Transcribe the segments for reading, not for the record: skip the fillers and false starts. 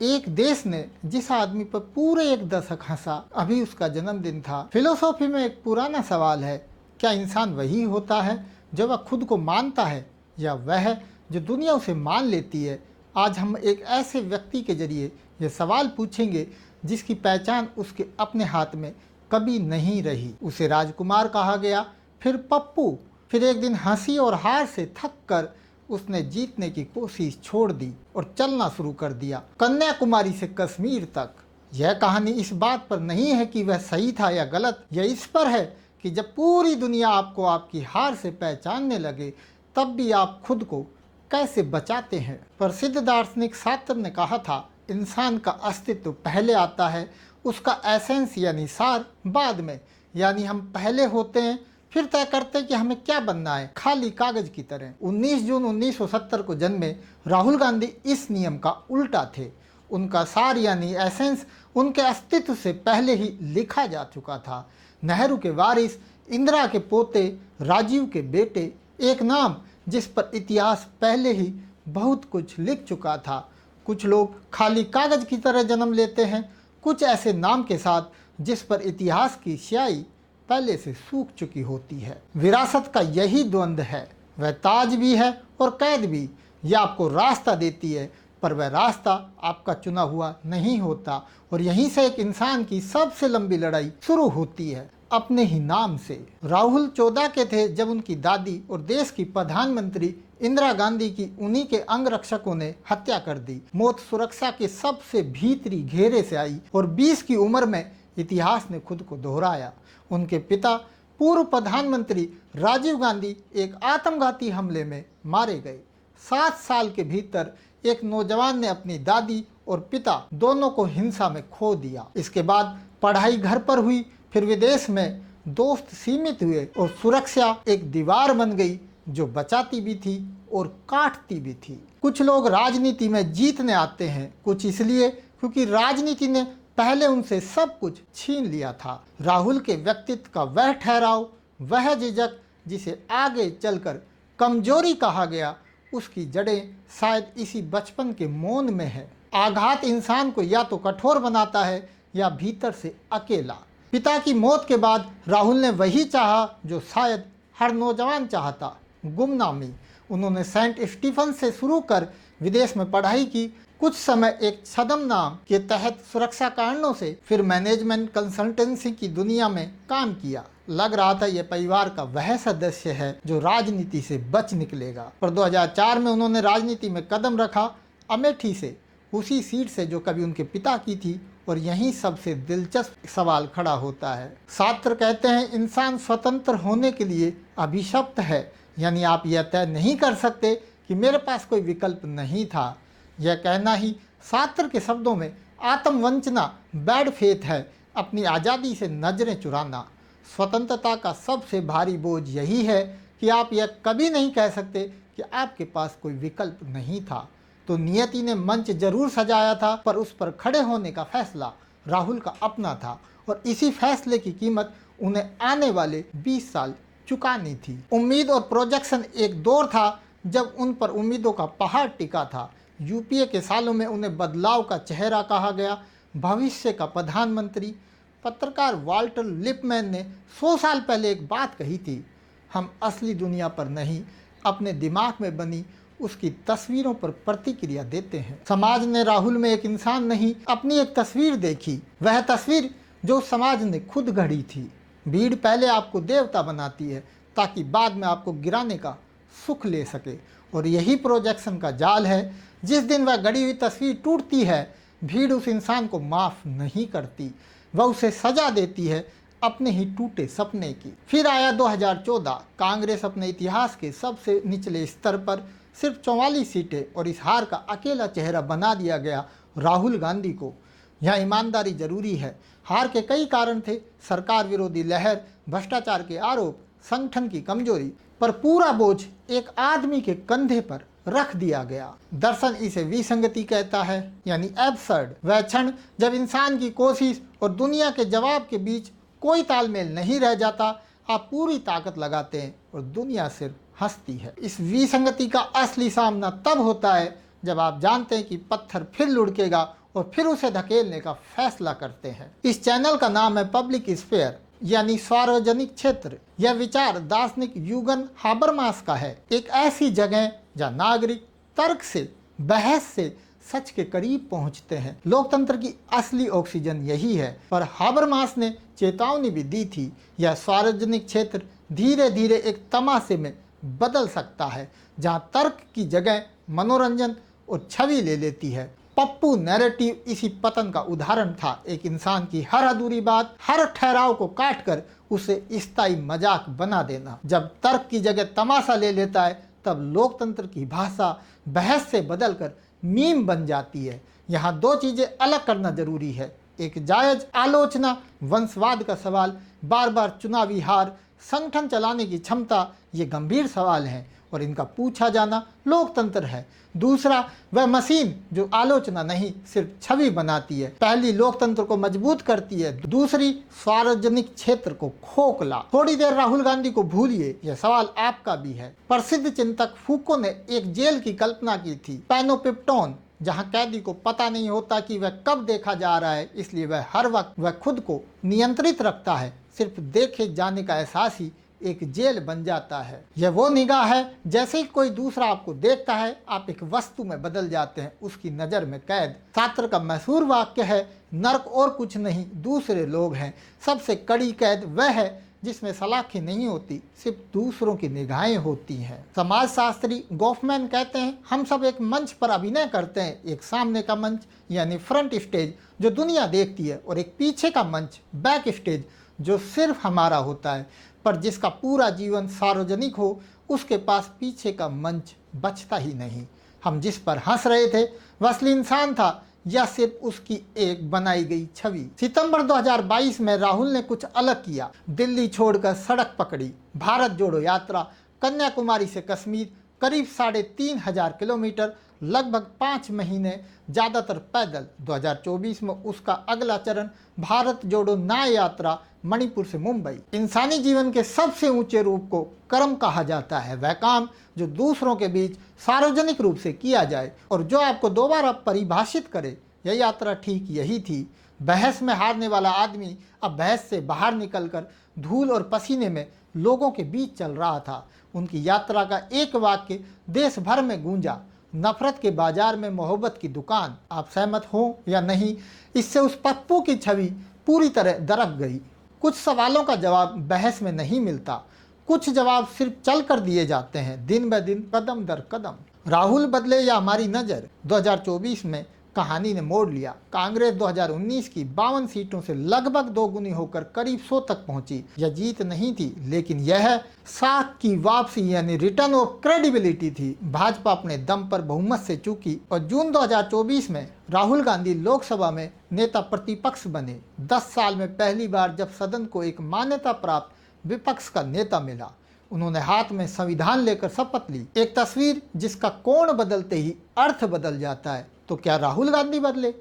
एक देश ने जिस आदमी पर पूरे एक दशक हंसा, अभी उसका जन्मदिन था। फिलोसॉफी में एक पुराना सवाल है, क्या इंसान वही होता है जो वह खुद को मानता है, या वह जो दुनिया उसे मान लेती है? आज हम एक ऐसे व्यक्ति के जरिए ये सवाल पूछेंगे जिसकी पहचान उसके अपने हाथ में कभी नहीं रही। उसे राजकुमार कहा गया, फिर पप्पू, फिर एक दिन हंसी और हार से थक कर उसने जीतने की कोशिश छोड़ दी और चलना शुरू कर दिया, कन्याकुमारी से कश्मीर तक। यह कहानी इस बात पर नहीं है कि वह सही था या गलत, यह इस पर है कि जब पूरी दुनिया आपको आपकी हार से पहचानने लगे, तब भी आप खुद को कैसे बचाते हैं। प्रसिद्ध दार्शनिक सार्त्र ने कहा था, इंसान का अस्तित्व पहले आता है, उसका एसेंस यानी सार बाद में। यानी हम पहले होते हैं, फिर तय करते हैं कि हमें क्या बनना है, खाली कागज की तरह। 19 जून 1970 को जन्मे राहुल गांधी इस नियम का उल्टा थे। उनका सार यानी एसेंस उनके अस्तित्व से पहले ही लिखा जा चुका था। नेहरू के वारिस, इंदिरा के पोते, राजीव के बेटे, एक नाम जिस पर इतिहास पहले ही बहुत कुछ लिख चुका था। कुछ लोग खाली कागज की तरह जन्म लेते हैं, कुछ ऐसे नाम के साथ जिस पर इतिहास की स्याही पहले से सूख चुकी होती है। विरासत का यही द्वंद्व है, वह ताज भी है और कैद भी। यह आपको रास्ता देती है, पर वह रास्ता आपका चुना हुआ नहीं होता। और यहीं से एक इंसान की सबसे लंबी लड़ाई शुरू होती है, अपने ही नाम से। राहुल 14 के थे जब उनकी दादी और देश की प्रधानमंत्री इंदिरा गांधी की उन्हीं के अंगरक्षकों ने हत्या कर दी। मौत सुरक्षा के सबसे भीतरी घेरे से आई और 20 की उम्र में इतिहास ने खुद को दोहराया। उनके पिता पूर्व प्रधानमंत्री राजीव गांधी एक आत्मघाती हमले में मारे गए। 7 साल के भीतर एक नौजवान ने अपनी दादी और पिता दोनों को हिंसा में खो दिया। इसके बाद पढ़ाई घर पर हुई, फिर विदेश में दोस्त सीमित हुए और सुरक्षा एक दीवार बन गई जो बचाती भी थी और काटती भी थी। कुछ लोग राजनीति में जीतने आते हैं, कुछ इसलिए क्योंकि राजनीति ने पहले उनसे सब कुछ छीन लिया था। राहुल के व्यक्तित्व का वह ठहराव, वह झिझक जिसे आगे चलकर कमजोरी कहा गया, उसकी जड़ें शायद इसी बचपन के मौन में है। आघात इंसान को या तो कठोर बनाता है या भीतर से अकेला। पिता की मौत के बाद राहुल ने वही चाहा जो शायद हर नौजवान चाहता, गुमनामी। उन्होंने सेंट स्टीफन से शुरू कर विदेश में पढ़ाई की, कुछ समय एक छद्म नाम के तहत सुरक्षा कारणों से, फिर मैनेजमेंट कंसल्टेंसी की दुनिया में काम किया। लग रहा था यह परिवार का वह सदस्य है जो राजनीति से बच निकलेगा। पर 2004 में उन्होंने राजनीति में कदम रखा, अमेठी से, उसी सीट से जो कभी उनके पिता की थी। और यहीं सबसे दिलचस्प सवाल खड़ा होता है। सार्त्र कहते हैं, इंसान स्वतंत्र होने के लिए अभिशप्त है, यानी आप यह तय नहीं कर सकते कि मेरे पास कोई विकल्प नहीं था। यह कहना ही सार्त्र के शब्दों में आत्मवंचना, बैड फेथ है, अपनी आज़ादी से नजरें चुराना। स्वतंत्रता का सबसे भारी बोझ यही है कि आप यह कभी नहीं कह सकते कि आपके पास कोई विकल्प नहीं था। तो नियति ने मंच जरूर सजाया था, पर उस पर खड़े होने का फैसला राहुल का अपना था। और इसी फैसले की कीमत उन्हें आने वाले 20 साल चुकानी थी। उम्मीद और प्रोजेक्शन एक दौर था जब उन पर उम्मीदों का पहाड़ टिका था। यूपीए के सालों में उन्हें बदलाव का चेहरा कहा गया, भविष्य का प्रधानमंत्री। पत्रकार वाल्टर लिपमैन ने 100 साल पहले एक बात कही थी, हम असली दुनिया पर नहीं, अपने दिमाग में बनी उसकी तस्वीरों पर प्रतिक्रिया देते हैं। समाज ने राहुल में एक इंसान नहीं, अपनी एक तस्वीर देखी, वह तस्वीर जो समाज ने खुद गढ़ी थी। भीड़ पहले आपको देवता बनाती है ताकि बाद में आपको गिराने का सुख ले सके। और यही प्रोजेक्शन का जाल है। जिस दिन वह गढ़ी हुई तस्वीर टूटती है, भीड़ उस इंसान को माफ़ नहीं करती, वह उसे सजा देती है अपने ही टूटे सपने की। फिर आया 2014। कांग्रेस अपने इतिहास के सबसे निचले स्तर पर सिर्फ 44 सीटें और इस हार का अकेला चेहरा बना दिया गया राहुल गांधी को। यहाँ ईमानदारी जरूरी है। हार के कई कारण थे, सरकार विरोधी लहर, भ्रष्टाचार के आरोप, संगठन की कमजोरी, पर पूरा बोझ एक आदमी के कंधे पर रख दिया गया। दर्शन इसे विसंगति कहता है, यानी एब्सर्ड। वह क्षण जब इंसान की कोशिश और दुनिया के जवाब के बीच कोई तालमेल नहीं रह जाता। आप पूरी ताकत लगाते हैं और दुनिया सिर्फ हंसती है। इस विसंगति का असली सामना तब होता है जब आप जानते हैं कि पत्थर फिर लुढ़केगा और फिर उसे धकेलने का फैसला करते हैं। इस चैनल का नाम है पब्लिक स्फीयर यानी सार्वजनिक क्षेत्र। यह विचार दार्शनिक यूगन हाबरमास का है, एक ऐसी जगह जहाँ नागरिक तर्क से, बहस से सच के करीब पहुंचते हैं। लोकतंत्र की असली ऑक्सीजन यही है। पर हाबरमास ने चेतावनी भी दी थी, यह सार्वजनिक क्षेत्र धीरे धीरे एक तमाशे में बदल सकता है, जहां तर्क की जगह मनोरंजन और छवि ले लेती है। पप्पू नैरेटिव इसी पतन का उदाहरण था। एक इंसान की हर अधूरी बात, हर ठहराव को काट कर उसे स्थायी मजाक बना देना। जब तर्क की जगह तमाशा ले लेता है, तब लोकतंत्र की भाषा बहस से बदलकर मीम बन जाती है। यहाँ दो चीजें अलग करना जरूरी है। एक जायज आलोचना, वंशवाद का सवाल, बार बार चुनावी हार, संगठन चलाने की क्षमता, ये गंभीर सवाल हैं और इनका पूछा जाना लोकतंत्र है। दूसरा, वह मशीन जो आलोचना नहीं सिर्फ छवि बनाती है। पहली लोकतंत्र को मजबूत करती है, दूसरी सार्वजनिक क्षेत्र को खोखला। थोड़ी देर राहुल गांधी को भूलिए, यह सवाल आपका भी है। प्रसिद्ध चिंतक फूको ने एक जेल की कल्पना की थी, पैनोपिप्टोन, जहां कैदी को पता नहीं होता कि वह कब देखा जा रहा है, इसलिए वह हर वक्त वह खुद को नियंत्रित रखता है। सिर्फ देखे जाने का एहसास ही एक जेल बन जाता है। यह वो निगाह है, जैसे ही कोई दूसरा आपको देखता है आप एक वस्तु में बदल जाते हैं, उसकी नज़र में कैद। सात्र का मशहूर वाक्य है, नर्क और कुछ नहीं, दूसरे लोग हैं। सबसे कड़ी कैद वह है जिसमें सलाखें नहीं होती, सिर्फ दूसरों की निगाहें होती हैं। समाजशास्त्री गॉफमैन कहते हैं, हम सब एक मंच पर अभिनय करते हैं, एक सामने का मंच यानी फ्रंट स्टेज जो दुनिया देखती है, और एक पीछे का मंच बैक स्टेज जो सिर्फ हमारा होता है। पर जिसका पूरा जीवन सार्वजनिक हो, उसके पास पीछे का मंच बचता ही नहीं। हम जिस पर हंस रहे थे वह असली इंसान था या सिर्फ उसकी एक बनाई गई छवि। सितंबर 2022 में राहुल ने कुछ अलग किया। दिल्ली छोड़कर सड़क पकड़ी, भारत जोड़ो यात्रा, कन्याकुमारी से कश्मीर, करीब 3,500 किलोमीटर, लगभग 5 महीने, ज़्यादातर पैदल। 2024 में उसका अगला चरण भारत जोड़ो न्याय यात्रा, मणिपुर से मुंबई। इंसानी जीवन के सबसे ऊंचे रूप को कर्म कहा जाता है, वह काम जो दूसरों के बीच सार्वजनिक रूप से किया जाए और जो आपको दोबारा परिभाषित करे। यह यात्रा ठीक यही थी। बहस में हारने वाला आदमी अब बहस से बाहर निकलकर धूल और पसीने में लोगों के बीच चल रहा था। उनकी यात्रा का एक वाक्य देश भर में गूंजा, नफरत के बाजार में मोहब्बत की दुकान। आप सहमत हो या नहीं, इससे उस पप्पू की छवि पूरी तरह दरक गई। कुछ सवालों का जवाब बहस में नहीं मिलता, कुछ जवाब सिर्फ चल कर दिए जाते हैं, दिन ब दिन, कदम दर कदम। राहुल बदले या हमारी नज़र। 2024 में कहानी ने मोड़ लिया। कांग्रेस 2019 की 52 सीटों से लगभग दोगुनी होकर करीब 100 तक पहुंची। यह जीत नहीं थी, लेकिन यह साख की वापसी यानी रिटर्न ऑफ क्रेडिबिलिटी थी। भाजपा अपने दम पर बहुमत से चूकी और जून 2024 में राहुल गांधी लोकसभा में नेता प्रतिपक्ष बने। 10 साल में पहली बार जब सदन को एक मान्यता प्राप्त विपक्ष का नेता मिला। उन्होंने हाथ में संविधान लेकर शपथ ली। एक तस्वीर जिसका कोण बदलते ही अर्थ बदल जाता है। तो क्या राहुल गांधी बदले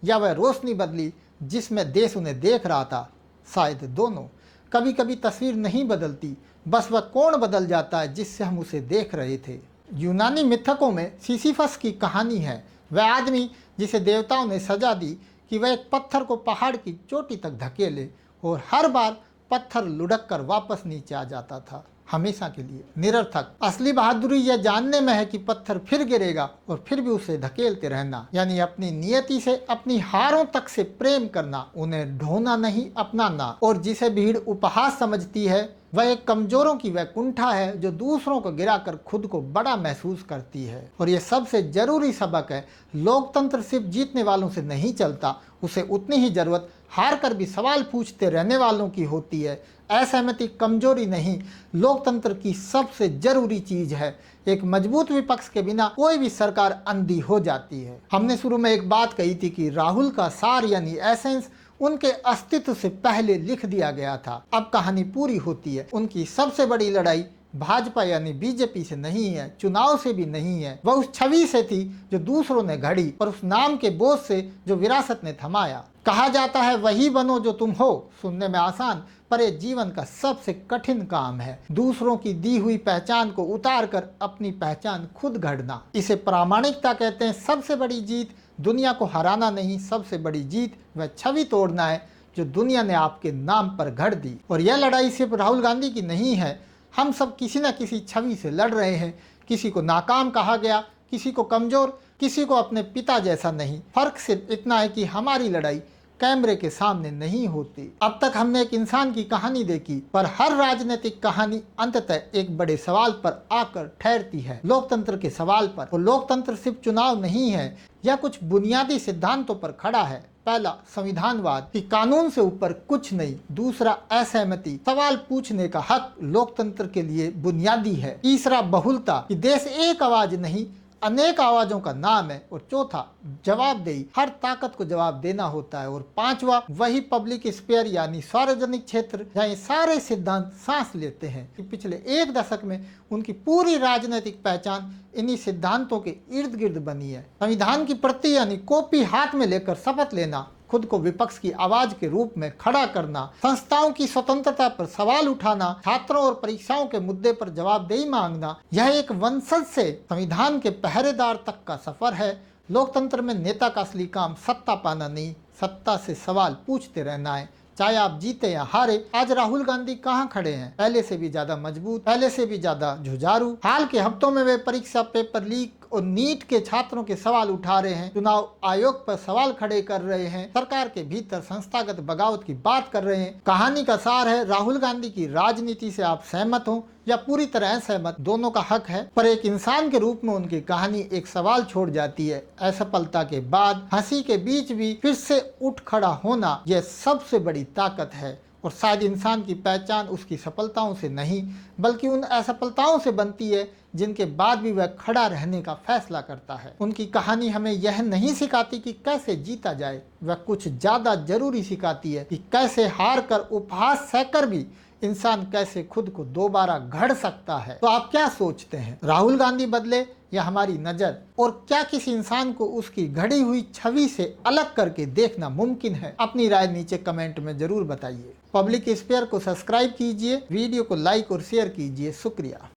या वह रोशनी बदली जिसमें देश उन्हें देख रहा था? शायद दोनों। कभी कभी तस्वीर नहीं बदलती, बस वह कोण बदल जाता है जिससे हम उसे देख रहे थे। यूनानी मिथकों में सिसिफस की कहानी है, वह आदमी जिसे देवताओं ने सजा दी कि वह एक पत्थर को पहाड़ की चोटी तक धकेले, और हर बार पत्थर लुढ़क कर वापस नीचे आ जाता था, हमेशा के लिए। निरर्थक। असली बहादुरी यह जानने में है कि पत्थर फिर गिरेगा और फिर भी उसे धकेलते रहना, यानी अपनी नियति से, अपनी हारों तक से प्रेम करना, उन्हें ढोना नहीं, अपनाना। और जिसे भीड़ उपहास समझती है वह एक कमजोरों की वह कुंठा है जो दूसरों को गिराकर खुद को बड़ा महसूस करती है। और ये सबसे जरूरी सबक है, लोकतंत्र सिर्फ जीतने वालों से नहीं चलता, उसे उतनी ही जरूरत हार कर भी सवाल पूछते रहने वालों की होती है। असहमति कमजोरी नहीं, लोकतंत्र की सबसे जरूरी चीज है। एक मजबूत विपक्ष के बिना कोई भी सरकार अंधी हो जाती है। हमने शुरू में एक बात कही थी कि राहुल का सार यानी एसेंस उनके अस्तित्व से पहले लिख दिया गया था। अब कहानी पूरी होती है। उनकी सबसे बड़ी लड़ाई भाजपा यानी बीजेपी से नहीं है, चुनाव से भी नहीं है, वह उस छवि से थी जो दूसरों ने घड़ी, और उस नाम के बोझ से जो विरासत ने थमाया। कहा जाता है वही बनो जो तुम हो, सुनने में आसान पर ये जीवन का सबसे कठिन काम है। दूसरों की दी हुई पहचान को उतार कर अपनी पहचान खुद गढ़ना, इसे प्रामाणिकता कहते हैं। सबसे बड़ी जीत दुनिया को हराना नहीं, सबसे बड़ी जीत वह छवि तोड़ना है जो दुनिया ने आपके नाम पर गढ़ दी। और यह लड़ाई सिर्फ राहुल गांधी की नहीं है, हम सब किसी न किसी छवि से लड़ रहे हैं। किसी को नाकाम कहा गया, किसी को कमजोर, किसी को अपने पिता जैसा नहीं। फर्क सिर्फ इतना है कि हमारी लड़ाई कैमरे के सामने नहीं होती। अब तक हमने एक इंसान की कहानी देखी, पर हर राजनीतिक कहानी अंततः एक बड़े सवाल पर आकर ठहरती है, लोकतंत्र के सवाल पर। और लोकतंत्र सिर्फ चुनाव नहीं है, यह कुछ बुनियादी सिद्धांतों पर खड़ा है। पहला, संविधानवाद कि कानून से ऊपर कुछ नहीं। दूसरा, असहमति, सवाल पूछने का हक लोकतंत्र के लिए बुनियादी है। तीसरा, बहुलता कि देश एक आवाज नहीं अनेक आवाजों का नाम है। और चौथा, जवाबदेही, हर ताकत को जवाब देना होता है। और पांचवा, वही पब्लिक स्फीयर यानी सार्वजनिक क्षेत्र जहाँ ये सारे सिद्धांत सांस लेते हैं। कि पिछले एक दशक में उनकी पूरी राजनीतिक पहचान इन्हीं सिद्धांतों के इर्द गिर्द बनी है। संविधान की प्रति यानी कॉपी हाथ में लेकर शपथ लेना, खुद को विपक्ष की आवाज के रूप में खड़ा करना, संस्थाओं की स्वतंत्रता पर सवाल उठाना, छात्रों और परीक्षाओं के मुद्दे पर जवाबदेही मांगना, यह एक वंशज से संविधान के पहरेदार तक का सफर है। लोकतंत्र में नेता का असली काम सत्ता पाना नहीं, सत्ता से सवाल पूछते रहना है, चाहे आप जीते या हारे। आज राहुल गांधी कहाँ खड़े हैं? पहले से भी ज्यादा मजबूत, पहले से भी ज्यादा जुझारू। हाल के हफ्तों में वे परीक्षा पेपर लीक और नीट के छात्रों के सवाल उठा रहे हैं, चुनाव आयोग पर सवाल खड़े कर रहे हैं, सरकार के भीतर संस्थागत बगावत की बात कर रहे हैं। कहानी का सार है, राहुल गांधी की राजनीति से आप सहमत हो या पूरी तरह असहमत, दोनों का हक है। पर एक इंसान के रूप में उनकी कहानी एक सवाल छोड़ जाती है, असफलता के बाद हंसी के बीच भी फिर से उठ खड़ा होना, यह सबसे बड़ी ताकत है। और शायद इंसान की पहचान उसकी सफलताओं से नहीं बल्कि उन असफलताओं से बनती है जिनके बाद भी वह खड़ा रहने का फैसला करता है। उनकी कहानी हमें यह नहीं सिखाती कि कैसे जीता जाए, वह कुछ ज्यादा जरूरी सिखाती है कि कैसे हार कर, उपहास सहकर भी इंसान कैसे खुद को दोबारा गढ़ सकता है। तो आप क्या सोचते हैं, राहुल गांधी बदले या हमारी नजर? और क्या किसी इंसान को उसकी घड़ी हुई छवि से अलग करके देखना मुमकिन है? अपनी राय नीचे कमेंट में जरूर बताइए। पब्लिक स्फीयर को सब्सक्राइब कीजिए, वीडियो को लाइक और शेयर कीजिए। शुक्रिया।